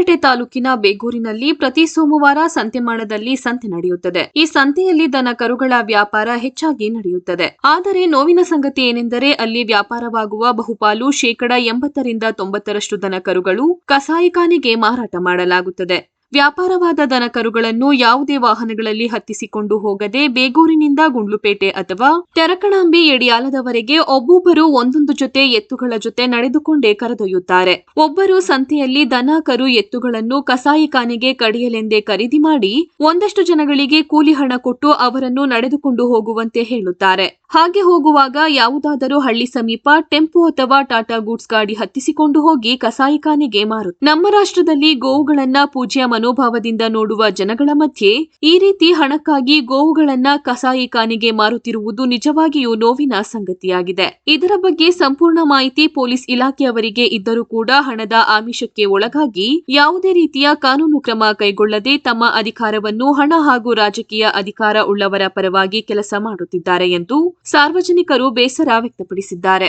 ಗುಂಡ್ಲುಪೇಟೆ ತಾಲೂಕಿನ ಬೇಗೂರಿನಲ್ಲಿ ಪ್ರತಿ ಸೋಮವಾರ ಸಂತೆಮಾಳದಲ್ಲಿ ಸಂತೆ ನಡೆಯುತ್ತದೆ. ಈ ಸಂತೆಯಲ್ಲಿ ದನ ಕರುಗಳ ವ್ಯಾಪಾರ ಹೆಚ್ಚಾಗಿ ನಡೆಯುತ್ತದೆ. ಆದರೆ ನೋವಿನ ಸಂಗತಿ ಏನೆಂದರೆ ಅಲ್ಲಿ ವ್ಯಾಪಾರವಾಗುವ ಬಹುಪಾಲು 80% ರಿಂದ 90% ದನ ಕರುಗಳು ಕಸಾಯಿಖಾನೆಗೆ ಮಾರಾಟ ಮಾಡಲಾಗುತ್ತದೆ. ವ್ಯಾಪಾರವಾದ ದನ ಕರುಗಳನ್ನು ಯಾವುದೇ ವಾಹನಗಳಲ್ಲಿ ಹತ್ತಿಸಿಕೊಂಡು ಹೋಗದೆ ಬೇಗೂರಿನಿಂದ ಗುಂಡ್ಲುಪೇಟೆ ಅಥವಾ ತೆರಕಣಾಂಬಿ ಯಡಿಯಾಲದವರೆಗೆ ಒಬ್ಬೊಬ್ಬರು ಒಂದೊಂದು ಜೊತೆ ಎತ್ತುಗಳ ಜೊತೆ ನಡೆದುಕೊಂಡೇ ಕರೆದೊಯ್ಯುತ್ತಾರೆ. ಒಬ್ಬರು ಸಂತೆಯಲ್ಲಿ ದನ ಕರು ಎತ್ತುಗಳನ್ನು ಕಸಾಯಿಖಾನೆಗೆ ಕಡಿಯಲೆಂದೇ ಖರೀದಿ ಮಾಡಿ ಒಂದಷ್ಟು ಜನಗಳಿಗೆ ಕೂಲಿ ಹಣ ಕೊಟ್ಟು ಅವರನ್ನು ನಡೆದುಕೊಂಡು ಹೋಗುವಂತೆ ಹೇಳುತ್ತಾರೆ. ಹಾಗೆ ಹೋಗುವಾಗ ಯಾವುದಾದರೂ ಹಳ್ಳಿ ಸಮೀಪ ಟೆಂಪೋ ಅಥವಾ ಟಾಟಾ ಗೂಡ್ಸ್ ಗಾಡಿ ಹತ್ತಿಸಿಕೊಂಡು ಹೋಗಿ ಕಸಾಯಿಖಾನೆಗೆ ಮಾರುತ್ತಾರೆ. ನಮ್ಮ ರಾಷ್ಟ್ರದಲ್ಲಿ ಗೋವುಗಳನ್ನ ಪೂಜ್ಯ ಮನೋಭಾವದಿಂದ ನೋಡುವ ಜನಗಳ ಮಧ್ಯೆ ಈ ರೀತಿ ಹಣಕ್ಕಾಗಿ ಗೋವುಗಳನ್ನ ಕಸಾಯಿಖಾನೆಗೆ ಮಾರುತ್ತಿರುವುದು ನಿಜವಾಗಿಯೂ ನೋವಿನ ಸಂಗತಿಯಾಗಿದೆ. ಇದರ ಬಗ್ಗೆ ಸಂಪೂರ್ಣ ಮಾಹಿತಿ ಪೊಲೀಸ್ ಇಲಾಖೆಯವರಿಗೆ ಇದ್ದರೂ ಕೂಡ ಹಣದ ಆಮಿಷಕ್ಕೆ ಒಳಗಾಗಿ ಯಾವುದೇ ರೀತಿಯ ಕಾನೂನು ಕ್ರಮ ಕೈಗೊಳ್ಳದೆ ತಮ್ಮ ಅಧಿಕಾರವನ್ನು ಹಣ ಹಾಗೂ ರಾಜಕೀಯ ಅಧಿಕಾರ ಉಳ್ಳವರ ಪರವಾಗಿ ಕೆಲಸ ಮಾಡುತ್ತಿದ್ದಾರೆ ಎಂದು ಸಾರ್ವಜನಿಕರು ಬೇಸರ ವ್ಯಕ್ತಪಡಿಸಿದ್ದಾರೆ.